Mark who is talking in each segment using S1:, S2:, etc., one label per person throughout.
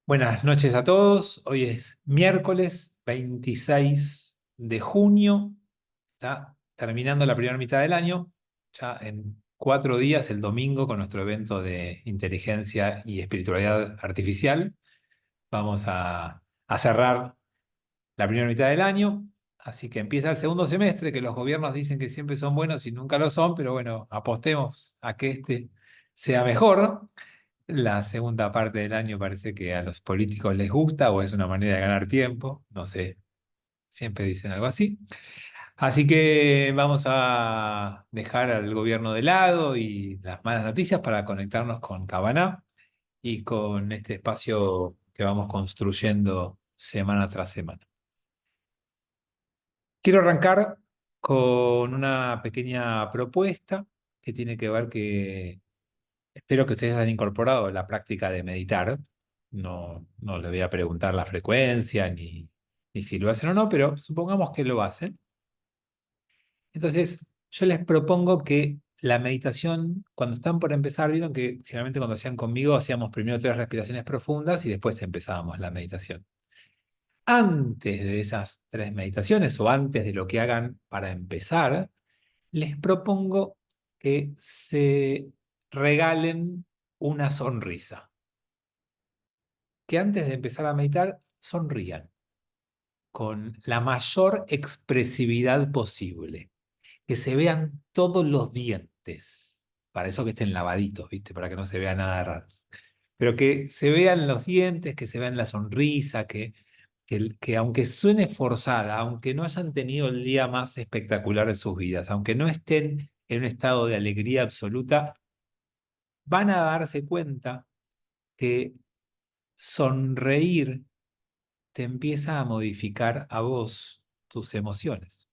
S1: Buenas noches a todos. Hoy es miércoles 26 de junio. Está terminando la primera mitad del año. Ya en 4 días, el domingo, con nuestro evento de inteligencia y espiritualidad artificial, vamos a cerrar la primera mitad del año. Así que empieza el segundo semestre, que los gobiernos dicen que siempre son buenos y nunca lo son, pero bueno, apostemos a que este sea mejor. La segunda parte del año parece que a los políticos les gusta o es una manera de ganar tiempo, no sé, siempre dicen algo así. Así que vamos a dejar al gobierno de lado y las malas noticias para conectarnos con Cabaná y con este espacio que vamos construyendo semana tras semana. Quiero arrancar con una pequeña propuesta que tiene que ver que espero que ustedes hayan incorporado la práctica de meditar. No les voy a preguntar la frecuencia ni si lo hacen o no, pero supongamos que lo hacen. Entonces, yo les propongo que la meditación, cuando están por empezar, vieron que generalmente cuando hacían conmigo hacíamos primero 3 respiraciones profundas y después empezábamos la meditación. Antes de esas 3 meditaciones o antes de lo que hagan para empezar, les propongo que se regalen una sonrisa, que antes de empezar a meditar sonrían con la mayor expresividad posible, que se vean todos los dientes, para eso que estén lavaditos, ¿viste? Para que no se vea nada raro, pero que se vean los dientes, que se vean la sonrisa, que aunque suene forzada, aunque no hayan tenido el día más espectacular de sus vidas, aunque no estén en un estado de alegría absoluta, van a darse cuenta que sonreír te empieza a modificar a vos tus emociones.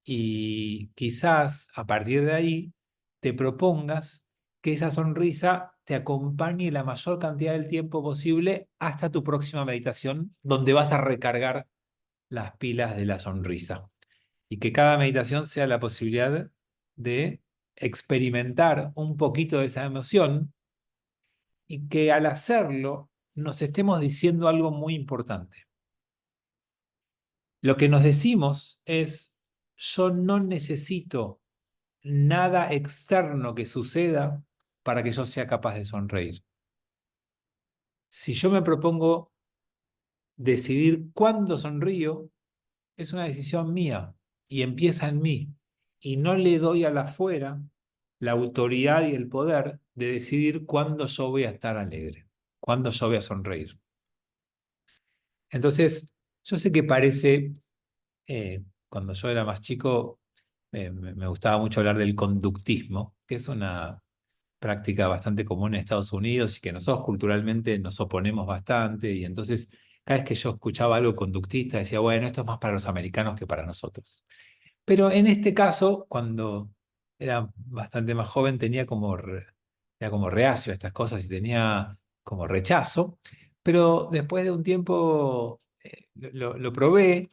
S1: Y quizás a partir de ahí te propongas que esa sonrisa te acompañe la mayor cantidad del tiempo posible hasta tu próxima meditación, donde vas a recargar las pilas de la sonrisa. Y que cada meditación sea la posibilidad de experimentar un poquito de esa emoción y que al hacerlo nos estemos diciendo algo muy importante. Lo que nos decimos es, yo no necesito nada externo que suceda para que yo sea capaz de sonreír. Si yo me propongo decidir cuándo sonrío, es una decisión mía y empieza en mí. Y no le doy al afuera la autoridad y el poder de decidir cuándo yo voy a estar alegre, cuándo yo voy a sonreír. Entonces, yo sé que parece, cuando yo era más chico, me gustaba mucho hablar del conductismo, que es una práctica bastante común en Estados Unidos y que nosotros culturalmente nos oponemos bastante. Y entonces, cada vez que yo escuchaba algo conductista, decía, bueno, esto es más para los americanos que para nosotros. Pero en este caso, cuando era bastante más joven, era como reacio a estas cosas y tenía como rechazo. Pero después de un tiempo lo probé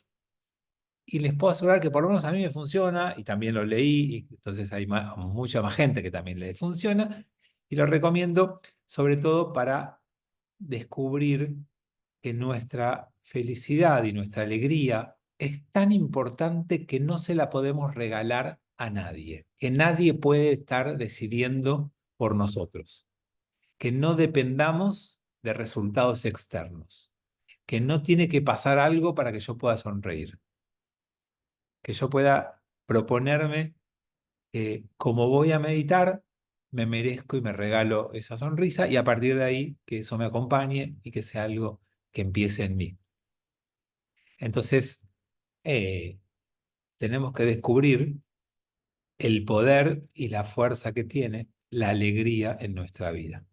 S1: y les puedo asegurar que por lo menos a mí me funciona y también lo leí y entonces hay mucha más gente que también le funciona y lo recomiendo sobre todo para descubrir que nuestra felicidad y nuestra alegría es tan importante que no se la podemos regalar a nadie, que nadie puede estar decidiendo por nosotros, que no dependamos de resultados externos, que no tiene que pasar algo para que yo pueda sonreír, que yo pueda proponerme que como voy a meditar, me merezco y me regalo esa sonrisa y a partir de ahí que eso me acompañe y que sea algo que empiece en mí. Entonces, eh, tenemos que descubrir el poder y la fuerza que tiene la alegría en nuestra vida.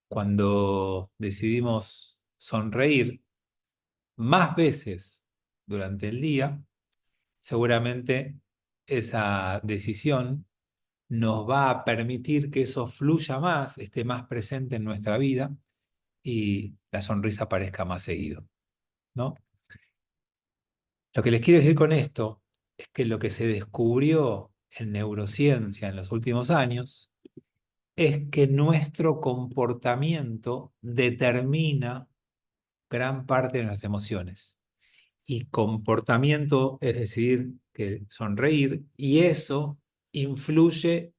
S1: Cuando decidimos sonreír más veces durante el día, seguramente esa decisión nos va a permitir que eso fluya más, esté más presente en nuestra vida y la sonrisa aparezca más seguido, ¿no? Lo que les quiero decir con esto es que lo que se descubrió en neurociencia en los últimos años es que nuestro comportamiento determina gran parte de nuestras emociones. Y comportamiento es decir, que sonreír, y eso influye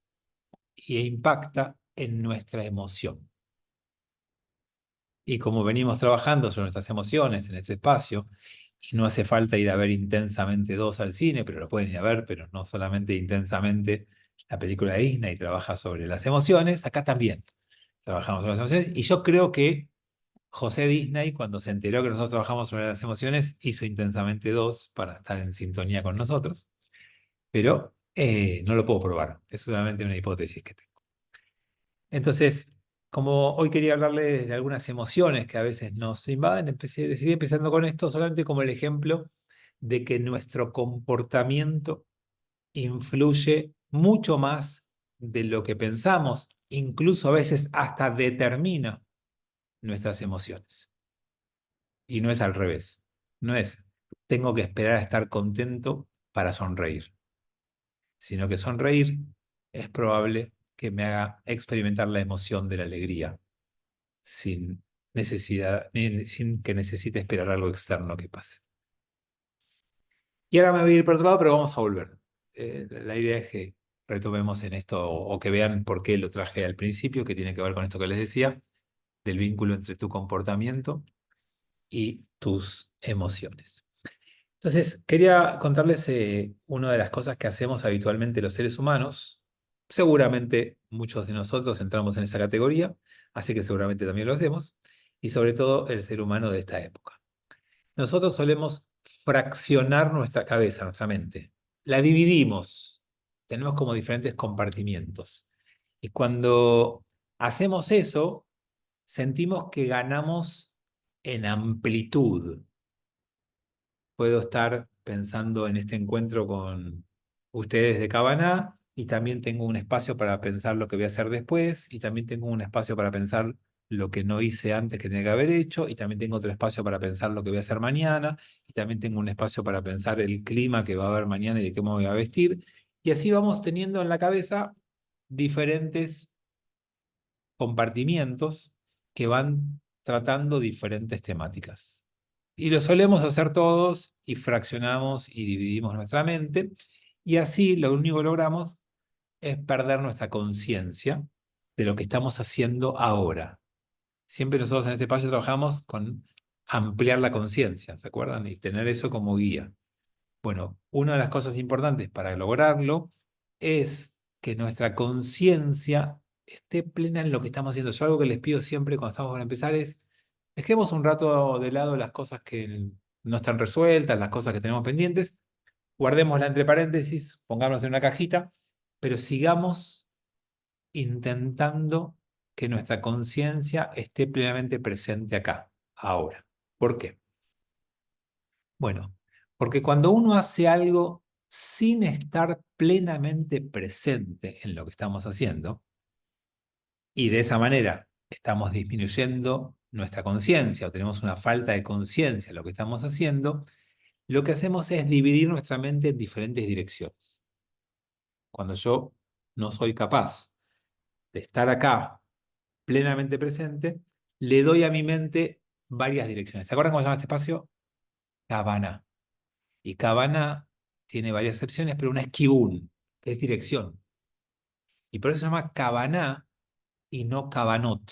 S1: e impacta en nuestra emoción. Y como venimos trabajando sobre nuestras emociones en este espacio, y no hace falta ir a ver Intensamente 2 al cine, pero lo pueden ir a ver, pero no solamente Intensamente, la película de Disney trabaja sobre las emociones, acá también trabajamos sobre las emociones, y yo creo que José Disney, cuando se enteró que nosotros trabajamos sobre las emociones, hizo Intensamente 2 para estar en sintonía con nosotros, pero no lo puedo probar, es solamente una hipótesis que tengo. Entonces, como hoy quería hablarles de algunas emociones que a veces nos invaden, decidí empezando con esto solamente como el ejemplo de que nuestro comportamiento influye mucho más de lo que pensamos, incluso a veces hasta determina nuestras emociones. Y no es al revés. No es, tengo que esperar a estar contento para sonreír, sino que sonreír es probable que me haga experimentar la emoción de la alegría sin necesidad, sin que necesite esperar algo externo que pase. Y ahora me voy a ir por otro lado, pero vamos a volver. La idea es que retomemos en esto o que vean por qué lo traje al principio, que tiene que ver con esto que les decía, del vínculo entre tu comportamiento y tus emociones. Entonces, quería contarles una de las cosas que hacemos habitualmente los seres humanos. Seguramente muchos de nosotros entramos en esa categoría, así que seguramente también lo hacemos, y sobre todo el ser humano de esta época. Nosotros solemos fraccionar nuestra cabeza, nuestra mente. La dividimos. Tenemos como diferentes compartimientos. Y cuando hacemos eso, sentimos que ganamos en amplitud. Puedo estar pensando en este encuentro con ustedes de Cabaná y también tengo un espacio para pensar lo que voy a hacer después y también tengo un espacio para pensar lo que no hice antes que tenía que haber hecho y también tengo otro espacio para pensar lo que voy a hacer mañana y también tengo un espacio para pensar el clima que va a haber mañana y de qué me voy a vestir. Y así vamos teniendo en la cabeza diferentes compartimientos que van tratando diferentes temáticas. Y lo solemos hacer todos y fraccionamos y dividimos nuestra mente y así lo único que logramos es perder nuestra conciencia de lo que estamos haciendo ahora. Siempre nosotros en este espacio trabajamos con ampliar la conciencia, ¿se acuerdan? Y tener eso como guía. Bueno, una de las cosas importantes para lograrlo es que nuestra conciencia esté plena en lo que estamos haciendo. Yo algo que les pido siempre cuando estamos por empezar es, dejemos un rato de lado las cosas que no están resueltas, las cosas que tenemos pendientes, guardémosla entre paréntesis, pongámosla en una cajita, pero sigamos intentando que nuestra conciencia esté plenamente presente acá, ahora. ¿Por qué? Bueno, porque cuando uno hace algo sin estar plenamente presente en lo que estamos haciendo, y de esa manera estamos disminuyendo nuestra conciencia o tenemos una falta de conciencia en lo que estamos haciendo, lo que hacemos es dividir nuestra mente en diferentes direcciones. Cuando yo no soy capaz de estar acá plenamente presente, le doy a mi mente varias direcciones. ¿Se acuerdan cómo se llama este espacio? Cabana. Y Cabana tiene varias acepciones, pero una es Kibun, que es dirección. Y por eso se llama Cabaná y no Cabanot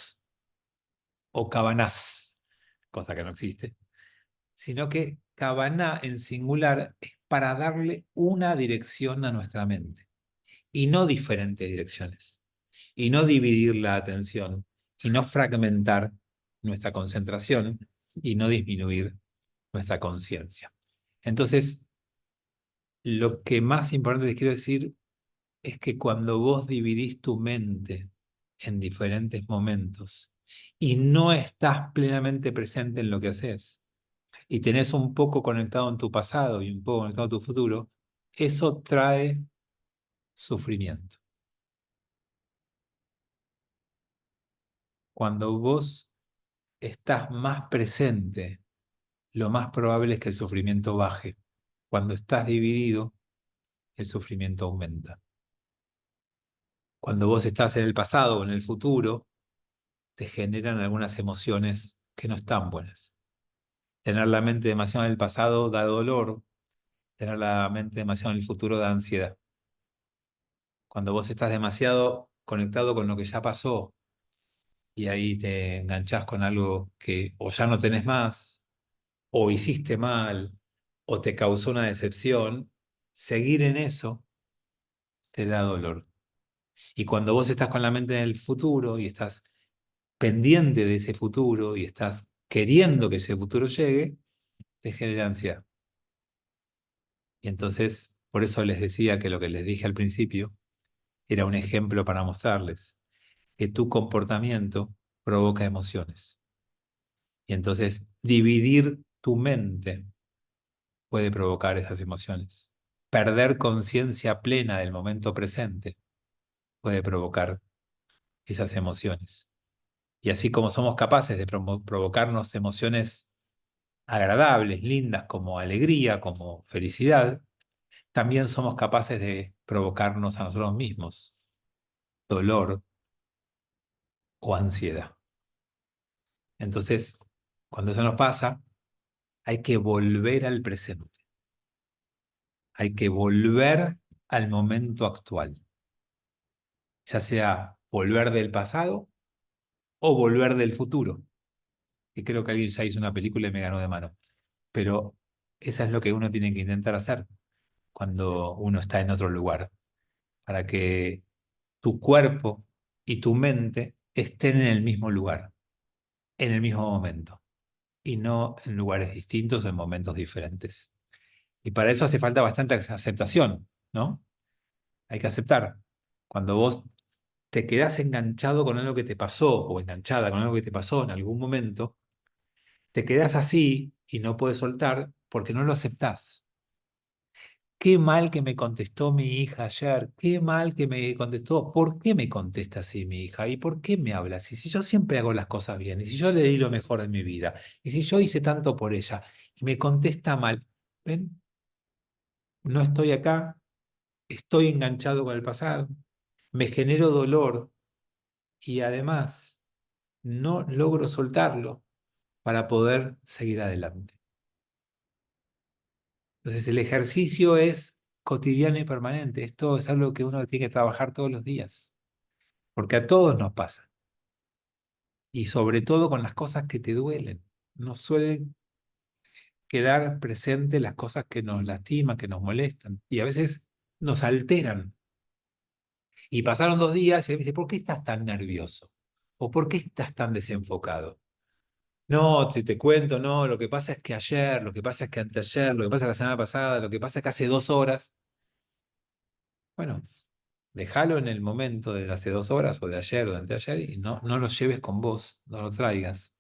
S1: o Cabanás, cosa que no existe, sino que Cabaná en singular es para darle una dirección a nuestra mente y no diferentes direcciones, y no dividir la atención, y no fragmentar nuestra concentración, y no disminuir nuestra conciencia. Entonces, lo que más importante les quiero decir es que cuando vos dividís tu mente en diferentes momentos y no estás plenamente presente en lo que haces y tenés un poco conectado en tu pasado y un poco conectado en tu futuro, eso trae sufrimiento. Cuando vos estás más presente, lo más probable es que el sufrimiento baje. Cuando estás dividido, el sufrimiento aumenta. Cuando vos estás en el pasado o en el futuro, te generan algunas emociones que no están buenas. Tener la mente demasiado en el pasado da dolor, tener la mente demasiado en el futuro da ansiedad. Cuando vos estás demasiado conectado con lo que ya pasó y ahí te enganchás con algo que o ya no tenés más, o hiciste mal, o te causó una decepción, seguir en eso te da dolor. Y cuando vos estás con la mente en el futuro y estás pendiente de ese futuro y estás queriendo que ese futuro llegue, te genera ansiedad. Y entonces, por eso les decía que lo que les dije al principio era un ejemplo para mostrarles que tu comportamiento provoca emociones. Y entonces, dividir tu mente puede provocar esas emociones. Perder conciencia plena del momento presente puede provocar esas emociones. Y así como somos capaces de provocarnos emociones agradables, lindas, como alegría, como felicidad, también somos capaces de provocarnos a nosotros mismos dolor o ansiedad. Entonces, cuando eso nos pasa, hay que volver al presente, hay que volver al momento actual, ya sea volver del pasado o volver del futuro. Y creo que alguien ya hizo una película y me ganó de mano. Pero eso es lo que uno tiene que intentar hacer cuando uno está en otro lugar, para que tu cuerpo y tu mente estén en el mismo lugar, en el mismo momento, y no en lugares distintos o en momentos diferentes. Y para eso hace falta bastante aceptación, ¿no? Hay que aceptar. Cuando vos te quedás enganchado con algo que te pasó o enganchada con algo que te pasó en algún momento, te quedás así y no puedes soltar porque no lo aceptás. Qué mal que me contestó mi hija ayer, qué mal que me contestó. ¿Por qué me contesta así mi hija? ¿Y por qué me habla así? Si yo siempre hago las cosas bien, y si yo le di lo mejor de mi vida, y si yo hice tanto por ella, y me contesta mal, ¿ven? No estoy acá, estoy enganchado con el pasado, me genero dolor y además no logro soltarlo para poder seguir adelante. Entonces el ejercicio es cotidiano y permanente. Esto es algo que uno tiene que trabajar todos los días, porque a todos nos pasa. Y sobre todo con las cosas que te duelen. Nos suelen quedar presentes las cosas que nos lastiman, que nos molestan, y a veces nos alteran. Y pasaron 2 días y me dice, ¿por qué estás tan nervioso? ¿O por qué estás tan desenfocado? No, te cuento, no, lo que pasa es que ayer, lo que pasa es que anteayer, lo que pasa es que la semana pasada, lo que pasa es que hace 2 horas. Bueno, déjalo en el momento de hace 2 horas o de ayer o de anteayer y no lo lleves con vos, no lo traigas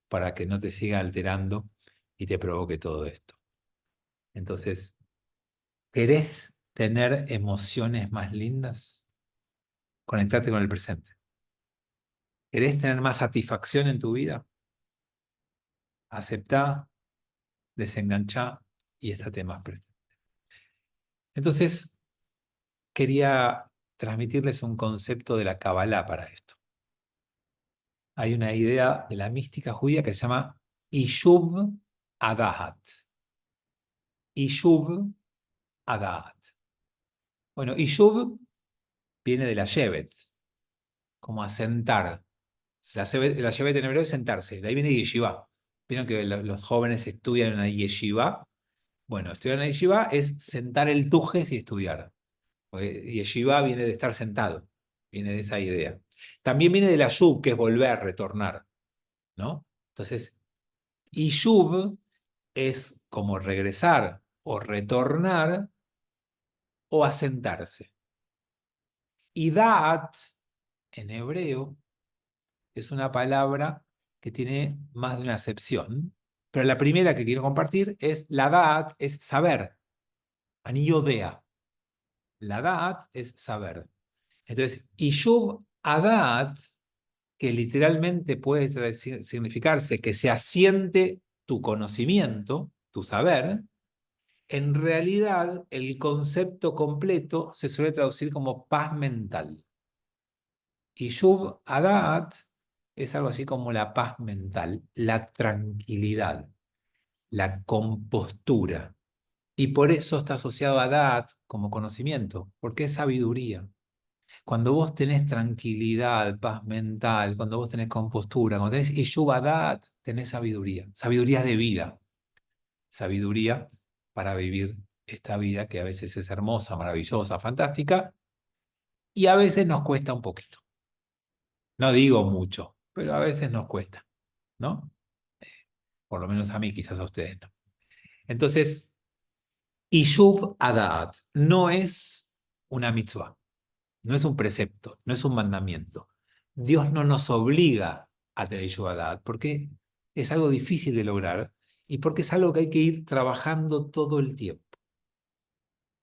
S1: para que no te siga alterando y te provoque todo esto. Entonces, ¿querés tener emociones más lindas? Conectate con el presente. ¿Querés tener más satisfacción en tu vida? Aceptá, desenganchá y estate más presente. Entonces, quería transmitirles un concepto de la Kabbalah para esto. Hay una idea de la mística judía que se llama Ishuv Adahat. Ishuv Adahat. Bueno, Ishuv viene de la Shevet, como asentar. La Shevet en hebreo es sentarse, de ahí viene Yeshiva. Vieron que los jóvenes estudian en la Yeshiva. Bueno, estudiar en la Yeshiva es sentar el tujes y estudiar. Porque Yeshiva viene de estar sentado, viene de esa idea. También viene de la Yub, que es volver, retornar, ¿no? Entonces, Yishuv es como regresar o retornar o asentarse. Y Da'at, en hebreo, es una palabra que tiene más de una acepción, pero la primera que quiero compartir es la Da'at, es saber, aniyodea. La Da'at es saber. Entonces, Yishuv Adat, que literalmente puede significarse que se asiente tu conocimiento, tu saber, en realidad el concepto completo se suele traducir como paz mental. Y Yub Hadat es algo así como la paz mental, la tranquilidad, la compostura. Y por eso está asociado a Hadat como conocimiento, porque es sabiduría. Cuando vos tenés tranquilidad, paz mental, cuando vos tenés compostura, cuando tenés Yub Hadat, tenés sabiduría, sabiduría de vida, sabiduría para vivir esta vida que a veces es hermosa, maravillosa, fantástica, y a veces nos cuesta un poquito. No digo mucho, pero a veces nos cuesta, ¿no? Por lo menos a mí, quizás a ustedes no. Entonces, Ishuv Adat no es una mitzvah, no es un precepto, no es un mandamiento. Dios no nos obliga a tener Ishuv Adat porque es algo difícil de lograr y porque es algo que hay que ir trabajando todo el tiempo.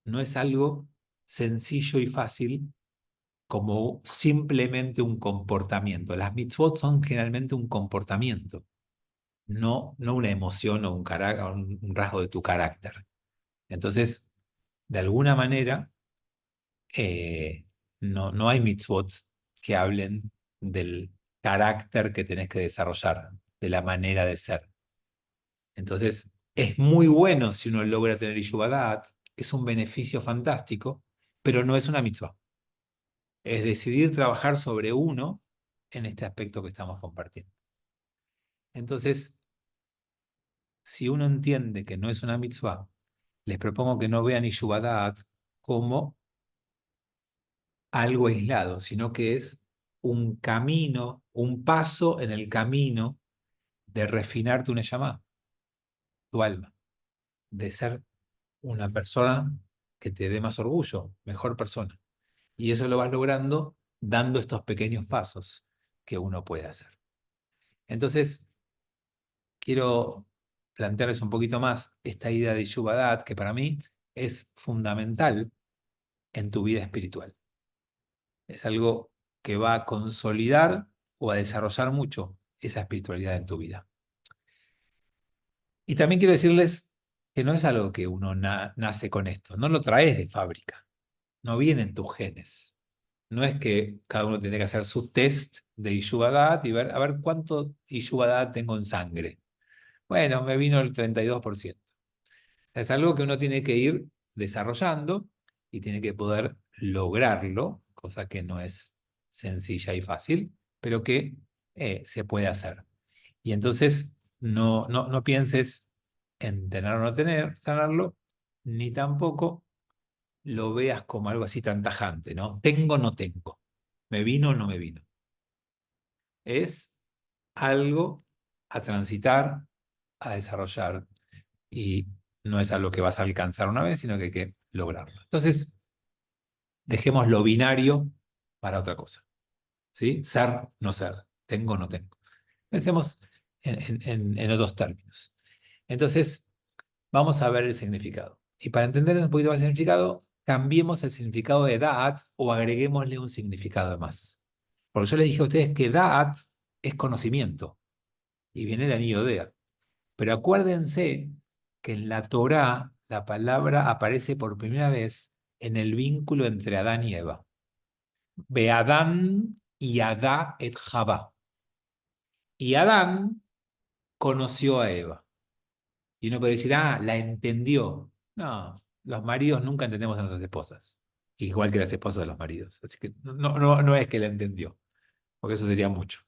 S1: No es algo sencillo y fácil como simplemente un comportamiento. Las mitzvot son generalmente un comportamiento, no una emoción o un rasgo de tu carácter. Entonces, de alguna manera, no hay mitzvot que hablen del carácter que tenés que desarrollar, de la manera de ser. Entonces, es muy bueno si uno logra tener Yeshuadat, es un beneficio fantástico, pero no es una mitzvah. Es decidir trabajar sobre uno en este aspecto que estamos compartiendo. Entonces, si uno entiende que no es una mitzvah, les propongo que no vean Yeshuadat como algo aislado, sino que es un camino, un paso en el camino de refinar tu neyamá, tu alma, de ser una persona que te dé más orgullo, mejor persona. Y eso lo vas logrando dando estos pequeños pasos que uno puede hacer. Entonces, quiero plantearles un poquito más esta idea de Yubadat, que para mí es fundamental en tu vida espiritual. Es algo que va a consolidar o a desarrollar mucho esa espiritualidad en tu vida. Y también quiero decirles que no es algo que uno nace con esto, no lo traes de fábrica, no viene en tus genes. No es que cada uno tiene que hacer su test de Ishubadat y ver a ver cuánto Ishubadat tengo en sangre. Bueno, me vino el 32%. Es algo que uno tiene que ir desarrollando y tiene que poder lograrlo, cosa que no es sencilla y fácil, pero que se puede hacer. Y entonces no pienses en tener o no tenerlo, ni tampoco lo veas como algo así tan tajante, ¿no? Tengo o no tengo, me vino o no me vino. Es algo a transitar, a desarrollar, y no es algo que vas a alcanzar una vez, sino que hay que lograrlo. Entonces, dejemos lo binario para otra cosa, ¿sí? Ser, no ser, tengo, no tengo. Pensemos en otros términos. Entonces, vamos a ver el significado. Y para entender un poquito más el significado, cambiemos el significado de Da'at o agreguémosle un significado más. Porque yo les dije a ustedes que Da'at es conocimiento y viene de anillo Dea. Pero acuérdense que en la Torá la palabra aparece por primera vez en el vínculo entre Adán y Eva. Beadán y Adá et Javá. Y Adán conoció a Eva. Y uno puede decir, ah, la entendió. No, los maridos nunca entendemos a nuestras esposas. Igual que las esposas de los maridos. Así que no es que la entendió, porque eso sería mucho.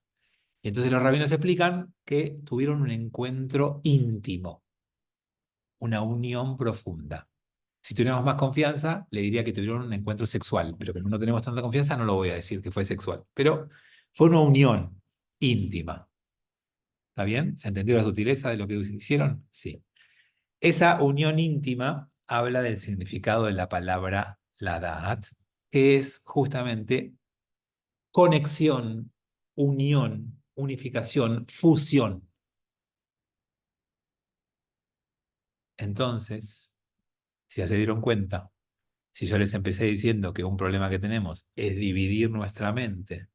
S1: Y entonces los rabinos explican que tuvieron un encuentro íntimo, una unión profunda. Si tuviéramos más confianza, le diría que tuvieron un encuentro sexual, pero como no tenemos tanta confianza, no lo voy a decir que fue sexual. Pero fue una unión íntima. ¿Está bien? ¿Se entendió la sutileza de lo que hicieron? Sí. Esa unión íntima habla del significado de la palabra ladat, que es justamente conexión, unión, unificación, fusión. Entonces, si ya se dieron cuenta, si yo les empecé diciendo que un problema que tenemos es dividir nuestra mente,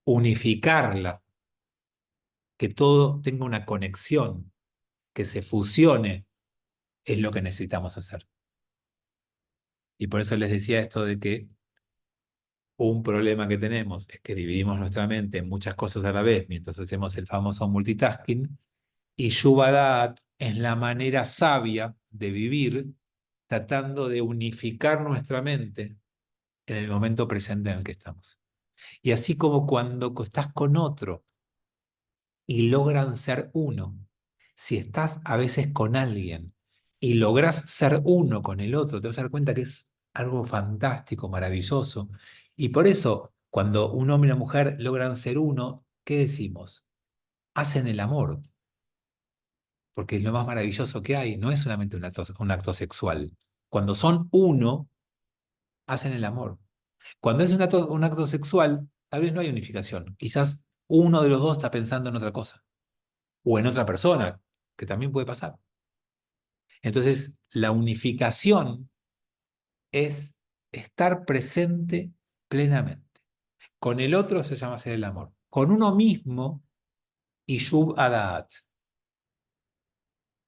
S1: unificarla, que todo tenga una conexión, que se fusione, es lo que necesitamos hacer. Y por eso les decía esto de que Un problema que tenemos es que dividimos nuestra mente en muchas cosas a la vez mientras hacemos el famoso multitasking. Y Yuvadat es la manera sabia de vivir, tratando de unificar nuestra mente en el momento presente en el que estamos. Y así como cuando estás con otro y logran ser uno, si estás a veces con alguien y logras ser uno con el otro, te vas a dar cuenta que es algo fantástico, maravilloso. Y por eso, cuando un hombre y una mujer logran ser uno, ¿qué decimos? Hacen el amor, porque es lo más maravilloso que hay, no es solamente un acto sexual. Cuando son uno, hacen el amor. Cuando es un acto sexual, tal vez no hay unificación. Quizás uno de los dos está pensando en otra cosa o en otra persona, que también puede pasar. Entonces, la unificación es estar presente plenamente. Con el otro se llama hacer el amor. Con uno mismo, Yishub Adat,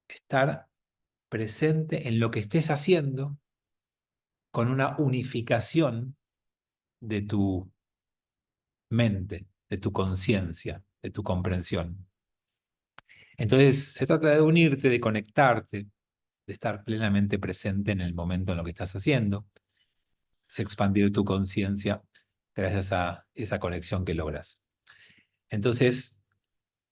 S1: estar presente en lo que estés haciendo con una unificación de tu mente, de tu conciencia, de tu comprensión. Entonces, se trata de unirte, de conectarte, de estar plenamente presente en el momento en lo que estás haciendo. Es expandir tu conciencia gracias a esa conexión que logras. Entonces,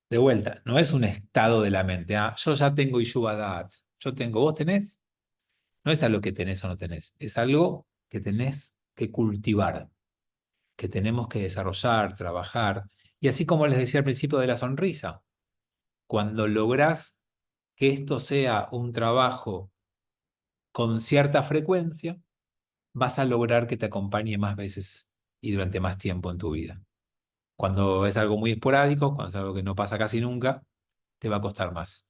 S1: de vuelta, no es un estado de la mente. Ah, yo ya tengo Ishubadat, yo tengo, vos tenés. No es algo que tenés o no tenés, es algo que tenés que cultivar, que tenemos que desarrollar, trabajar. Y así como les decía al principio de la sonrisa, cuando lográs que esto sea un trabajo con cierta frecuencia, vas a lograr que te acompañe más veces y durante más tiempo en tu vida. Cuando es algo muy esporádico, cuando es algo que no pasa casi nunca, te va a costar más.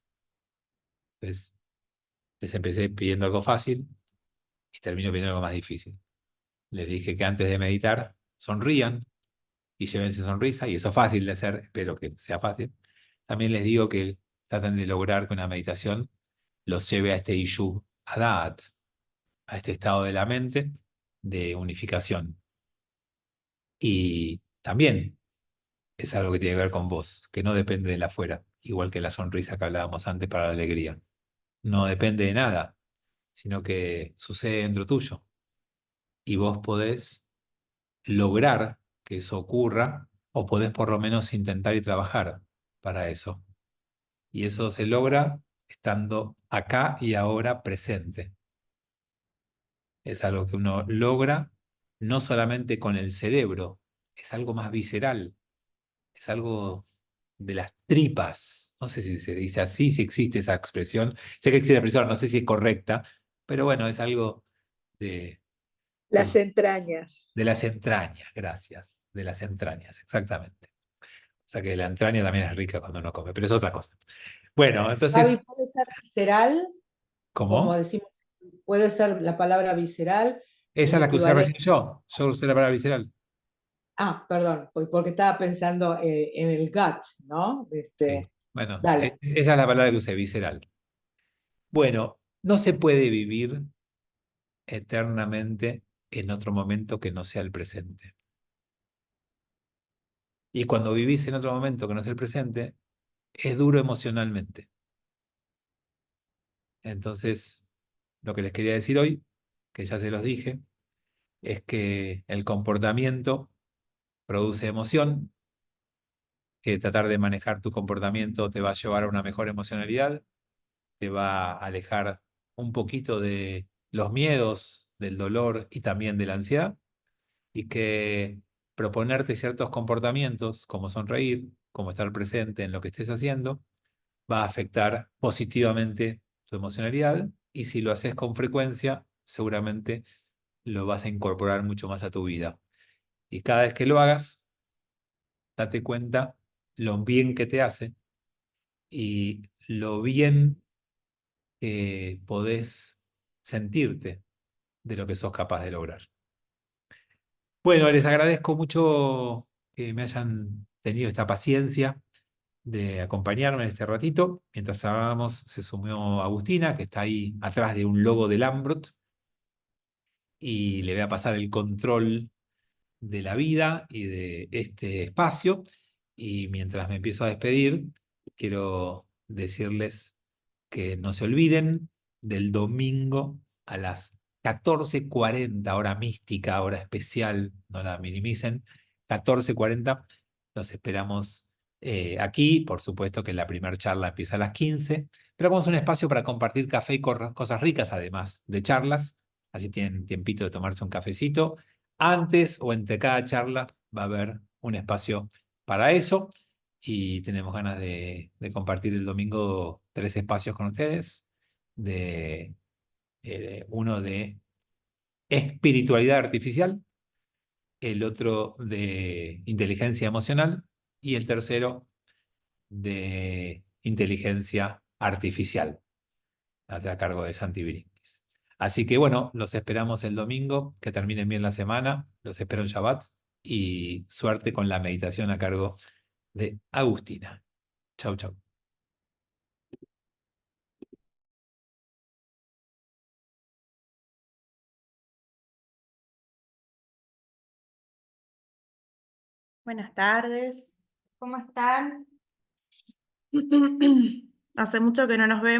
S1: Entonces, les empecé pidiendo algo fácil y termino pidiendo algo más difícil. Les dije que antes de meditar, sonrían y llévense sonrisa, y eso es fácil de hacer, espero que sea fácil. También les digo que traten de lograr que una meditación los lleve a este Yishub Adat, a este estado de la mente de unificación. Y también es algo que tiene que ver con vos, que no depende del afuera, igual que la sonrisa que hablábamos antes para la alegría. No depende de nada, sino que sucede dentro tuyo. Y vos podés lograr que eso ocurra, o podés por lo menos intentar y trabajar para eso. Y eso se logra estando acá y ahora presente. Es algo que uno logra no solamente con el cerebro, es algo más visceral, es algo de las tripas. No sé si se dice así, si existe esa expresión. Sé que existe la expresión, no sé si es correcta, pero bueno, es algo de,
S2: Las entrañas.
S1: de las entrañas, gracias, de las entrañas, exactamente. O sea que la entraña también es rica cuando uno come, pero es otra cosa. Bueno,
S2: Gaby,
S1: entonces,
S2: puede ser visceral, como
S1: ¿cómo?
S2: decimos, puede ser la palabra visceral,
S1: Esa
S2: el
S1: es la que usé recién
S2: equivalente.
S1: yo. Yo usé la palabra visceral.
S2: Ah, perdón, porque estaba pensando en el gut, ¿no?
S1: Sí. Bueno,
S2: Dale.
S1: esa es la palabra que usé, visceral. Bueno, no se puede vivir eternamente en otro momento que no sea el presente. Y cuando vivís en otro momento que no sea el presente, es duro emocionalmente. Entonces, lo que les quería decir hoy, que ya se los dije, es que el comportamiento produce emoción, que tratar de manejar tu comportamiento te va a llevar a una mejor emocionalidad, te va a alejar un poquito de los miedos, del dolor y también de la ansiedad, y que proponerte ciertos comportamientos, como sonreír, como estar presente en lo que estés haciendo, va a afectar positivamente tu emocionalidad, y si lo haces con frecuencia, seguramente lo vas a incorporar mucho más a tu vida. Y cada vez que lo hagas, date cuenta lo bien que te hace y lo bien que podés sentirte de lo que sos capaz de lograr. Bueno, les agradezco mucho que me hayan tenido esta paciencia de acompañarme en este ratito. Mientras hablábamos, se sumó Agustina, que está ahí atrás de un logo de Lambrot, y le voy a pasar el control de la vida y de este espacio. Y mientras me empiezo a despedir, quiero decirles que no se olviden del domingo a las 14:40, hora mística, hora especial, no la minimicen, 14:40, los esperamos aquí. Por supuesto que la primera charla empieza a las 15, pero vamos a un espacio para compartir café y cosas ricas, además de charlas, así tienen tiempito de tomarse un cafecito. Antes o entre cada charla va a haber un espacio para eso, y tenemos ganas de compartir el domingo 3 espacios con ustedes, de uno de espiritualidad artificial, el otro de inteligencia emocional y el tercero de inteligencia artificial, a cargo de Santi Brinquis. Así que bueno, los esperamos el domingo, que terminen bien la semana, los espero en Shabbat y suerte con la meditación a cargo de Agustina. Chau, chau.
S3: Buenas tardes, ¿cómo están? Hace mucho que no nos vemos.